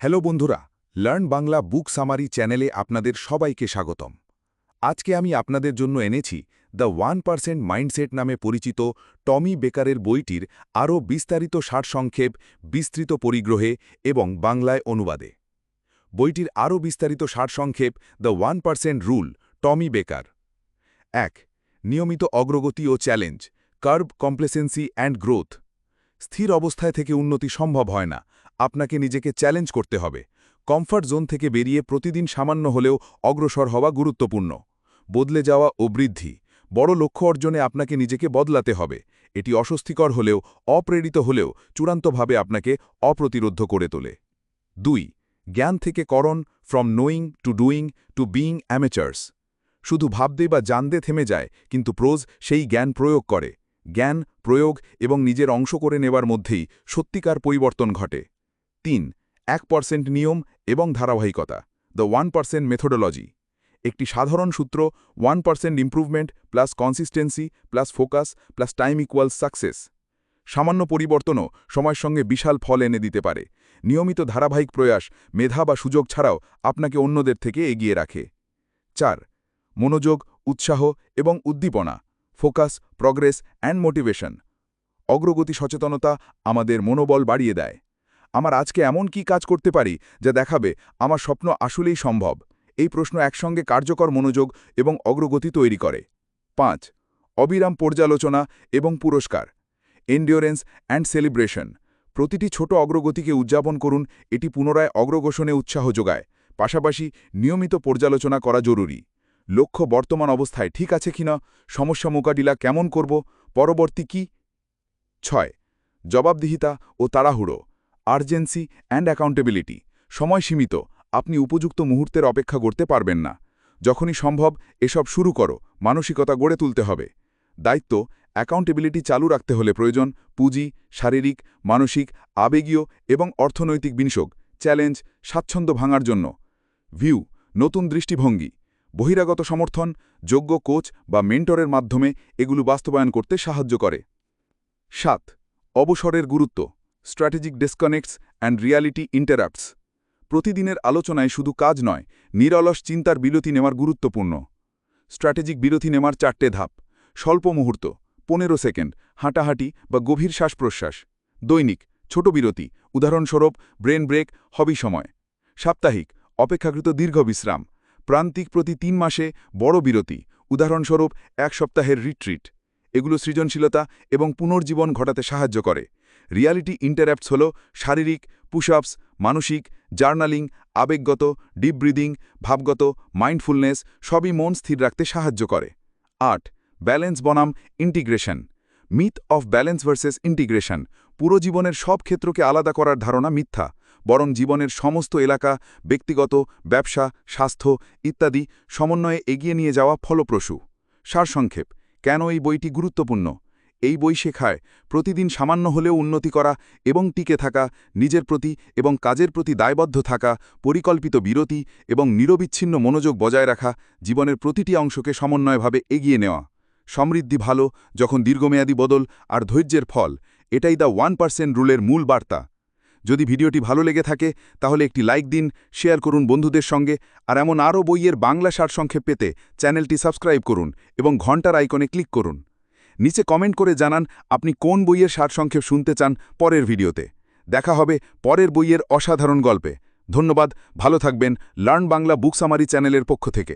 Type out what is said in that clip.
Hello বন্ধুরা, learn Bangla বুক summary চ্যানেলে আপনাদের সবাইকে স্বাগতম। আজকে আমি আপনাদের জন্য এনেছি দ্য 1% মাইন্ডসেট নামে পরিচিত টমি বেকারের বইটির আরও বিস্তারিত সারসংক্ষেপ, বিস্তৃত পরিগ্রহে এবং বাংলায় অনুবাদে। বইটির আরও বিস্তারিত সারসংক্ষেপ দ্য 1% রুল, টমি বেকার। ১. নিয়মিত অগ্রগতি ও challenge, curb complacency and growth. স্থির অবস্থায় থেকে উন্নতি সম্ভব হয় না, আপনাকে নিজেকে চ্যালেঞ্জ করতে হবে। কমফর্ট জোন থেকে বেরিয়ে প্রতিদিন সামান্য হলেও অগ্রসর হওয়া গুরুত্বপূর্ণ। বদলে যাওয়া ও বৃদ্ধি, বড় লক্ষ্য অর্জনে আপনাকে নিজেকে বদলাতে হবে। এটি অস্বস্তিকর হলেও, অপ্রেরিত হলেও চূড়ান্তভাবে আপনাকে অপ্রতিরোধ করে তোলে। ২. জ্ঞান থেকে করণ, from knowing to doing to being amateurs. শুধু ভাবতে বা জানতে থেমে যায়, কিন্তু প্রোজ সেই জ্ঞান প্রয়োগ করে। জ্ঞান, প্রয়োগ এবং নিজের অংশ করে নেবার মধ্যেই সত্যিকার পরিবর্তন ঘটে। ৩. 1% নিয়ম এবং ধারাবাহিকতা, দ্য 1% মেথোডোলজি। একটি সাধারণ সূত্র, 1% improvement plus consistency plus focus plus time equals success. সামান্য পরিবর্তনও সময়ের সঙ্গে বিশাল ফল এনে দিতে পারে। নিয়মিত ধারাবাহিক প্রয়াস, মেধা বা সুযোগ ছাড়াও আপনাকে অন্যদের থেকে এগিয়ে রাখে। ৪. মনোযোগ, উৎসাহ এবং উদ্দীপনা, ফোকাস, প্রগ্রেস অ্যান্ড মোটিভেশন। অগ্রগতি সচেতনতা আমাদের মনোবল বাড়িয়ে দেয়। আমার আজকে এমন কি কাজ করতে পারি যা দেখাবে আমার স্বপ্ন আসলেই সম্ভব? এই প্রশ্ন একসঙ্গে কার্যকর মনোযোগ এবং অগ্রগতি তৈরি করে। ৫. অবিরাম পর্যালোচনা এবং পুরস্কার, এন্ডিওরেন্স অ্যান্ড সেলিব্রেশন। প্রতিটি ছোট অগ্রগতিকে উদযাপন করুন, এটি পুনরায় অগ্রগোষণে উৎসাহ যোগায়। পাশাপাশি নিয়মিত পর্যালোচনা করা জরুরি। লক্ষ্য বর্তমান অবস্থায় ঠিক আছে কিনা, সমস্যা মোকাবিলা কেমন করব, পরবর্তী কি। ৬. জবাবদিহিতা ও তাড়াহুড়ো, আর্জেন্সি অ্যান্ড অ্যাকাউন্টেবিলিটি। সময় সীমিত, আপনি উপযুক্ত মুহূর্তের অপেক্ষা করতে পারবেন না। যখনই সম্ভব এসব শুরু করো, মানসিকতা গড়ে তুলতে হবে। দায়িত্ব, অ্যাকাউন্টেবিলিটি চালু রাখতে হলে প্রয়োজন পুঁজি, শারীরিক, মানসিক, আবেগীয় এবং অর্থনৈতিক বিনিয়োগ। চ্যালেঞ্জ, স্বাচ্ছন্দ্য ভাঙার জন্য। ভিউ, নতুন দৃষ্টিভঙ্গি, বহিরাগত সমর্থন, যোগ্য কোচ বা মেন্টরের মাধ্যমে এগুলো বাস্তবায়ন করতে সাহায্য করে। ৭. অবসরের গুরুত্ব, স্ট্র্যাটেজিক ডিসকানেক্টস অ্যান্ড রিয়ালিটি ইন্টারাপ্টস। প্রতিদিনের আলোচনায় শুধু কাজ নয়, নিরলস চিন্তার বিরতি নেওয়ার গুরুত্বপূর্ণ। স্ট্র্যাটেজিক বিরতি নেওয়ার ৪টে ধাপ। স্বল্প মুহূর্ত, ১৫ সেকেন্ড, হাঁটাহাঁটি বা গভীর শ্বাস-প্রশ্বাস। দৈনিক, ছোট বিরতি, উদাহরণস্বরূপ ব্রেন ব্রেক, হবি সময়। সাপ্তাহিক, অপেক্ষাকৃত দীর্ঘ বিশ্রাম। প্রান্তিক, প্রতি ৩ মাসে বড় বিরতি, উদাহরণস্বরূপ ১ সপ্তাহের রিট্রিট। এগুলো সৃজনশীলতা এবং পুনর্জীবন ঘটাতে সাহায্য করে। রিয়ালিটি ইন্টারাপ্টস হল শারীরিক, পুশ-আপস, মানসিক, জার্নালিং, আবেগগত, ডিপ ব্রিদিং, ভাবগত, মাইন্ডফুলনেস, সবই মন স্থির রাখতে সাহায্য করে। ৮. ব্যালেন্স বনাম integration, myth of balance versus integration. পুরো জীবনের সব ক্ষেত্রকে আলাদা করার ধারণা মিথ্যা, বরং জীবনের সমস্ত এলাকা, ব্যক্তিগত, ব্যবসা, স্বাস্থ্য ইত্যাদি সমন্বয়ে এগিয়ে নিয়ে যাওয়া ফলপ্রসূ। সারসংক্ষেপ, কেন এই বইটি গুরুত্বপূর্ণ? এই বই শেখায় প্রতিদিন সামান্য হলেও উন্নতি করা এবং টিকে থাকা, নিজের প্রতি এবং কাজের প্রতি দায়বদ্ধ থাকা, পরিকল্পিত বিরতি এবং নিরবিচ্ছিন্ন মনোযোগ বজায় রাখা, জীবনের প্রতিটি অংশকে সমন্বয়ভাবে এগিয়ে নেওয়া। সমৃদ্ধি ভালো যখন দীর্ঘমেয়াদী বদল আর ধৈর্যের ফল, এটাই দ্য 1% রুলের মূল বার্তা। যদি ভিডিওটি ভালো লেগে থাকে তাহলে একটি লাইক দিন, শেয়ার করুন বন্ধুদের সঙ্গে, আর এমন আরও বইয়ের বাংলা সারসংক্ষেপ পেতে চ্যানেলটি সাবস্ক্রাইব করুন এবং ঘন্টার আইকনে ক্লিক করুন। নিচে কমেন্ট করে জানান আপনি কোন বইয়ের সারসংক্ষেপ শুনতে চান পরের ভিডিওতে। দেখা হবে পরের বইয়ের অসাধারণ গল্পে। ধন্যবাদ, ভালো থাকবেন। লার্ন বাংলা বুক সামারি চ্যানেলের পক্ষ থেকে।